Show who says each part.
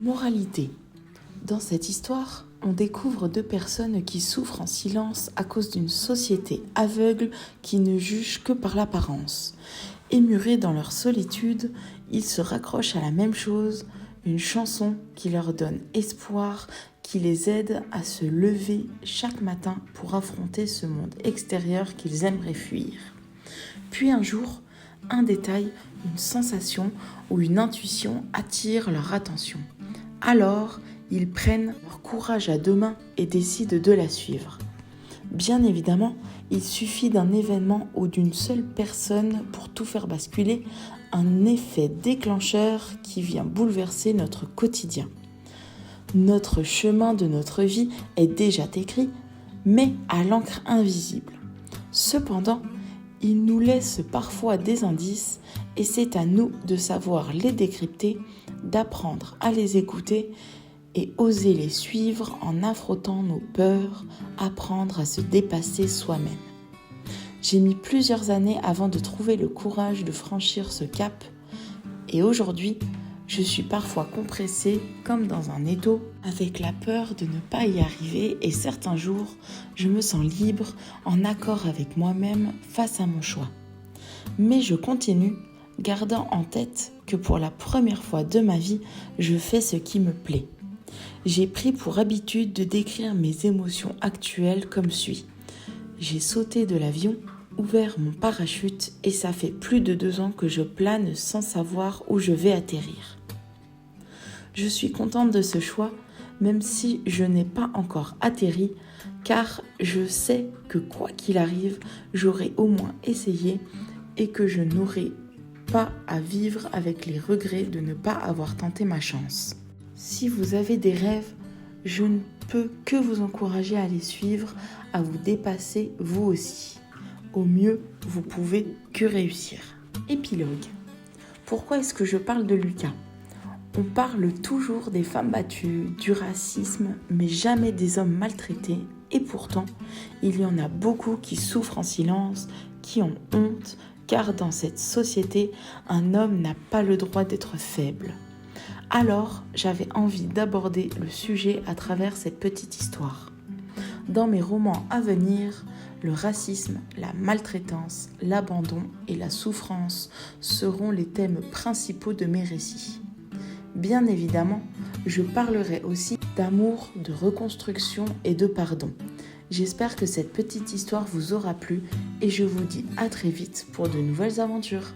Speaker 1: Moralité. Dans cette histoire, on découvre deux personnes qui souffrent en silence à cause d'une société aveugle qui ne juge que par l'apparence. Émurés dans leur solitude, ils se raccrochent à la même chose, une chanson qui leur donne espoir, qui les aide à se lever chaque matin pour affronter ce monde extérieur qu'ils aimeraient fuir. Puis un jour, un détail, une sensation ou une intuition attire leur attention. Alors, ils prennent leur courage à deux mains et décident de la suivre. Bien évidemment, il suffit d'un événement ou d'une seule personne pour tout faire basculer, un effet déclencheur qui vient bouleverser notre quotidien. Notre chemin de notre vie est déjà écrit, mais à l'encre invisible. Cependant, il nous laisse parfois des indices et c'est à nous de savoir les décrypter, d'apprendre à les écouter et oser les suivre en affrontant nos peurs, apprendre à se dépasser soi-même. J'ai mis plusieurs années avant de trouver le courage de franchir ce cap et aujourd'hui, je suis parfois compressée comme dans un étau avec la peur de ne pas y arriver et certains jours, je me sens libre, en accord avec moi-même face à mon choix. Mais je continue, gardant en tête que pour la première fois de ma vie, je fais ce qui me plaît. J'ai pris pour habitude de décrire mes émotions actuelles comme suit. J'ai sauté de l'avion, ouvert mon parachute et ça fait plus de 2 ans que je plane sans savoir où je vais atterrir. Je suis contente de ce choix, même si je n'ai pas encore atterri, car je sais que quoi qu'il arrive, j'aurai au moins essayé et que je n'aurai pas à vivre avec les regrets de ne pas avoir tenté ma chance. Si vous avez des rêves, je ne peux que vous encourager à les suivre, à vous dépasser vous aussi. Au mieux, vous pouvez que réussir. Épilogue. Pourquoi est-ce que je parle de Lucas ? On parle toujours des femmes battues, du racisme, mais jamais des hommes maltraités. Et pourtant, il y en a beaucoup qui souffrent en silence, qui ont honte, car dans cette société, un homme n'a pas le droit d'être faible. Alors, j'avais envie d'aborder le sujet à travers cette petite histoire. Dans mes romans à venir, le racisme, la maltraitance, l'abandon et la souffrance seront les thèmes principaux de mes récits. Bien évidemment, je parlerai aussi d'amour, de reconstruction et de pardon. J'espère que cette petite histoire vous aura plu et je vous dis à très vite pour de nouvelles aventures.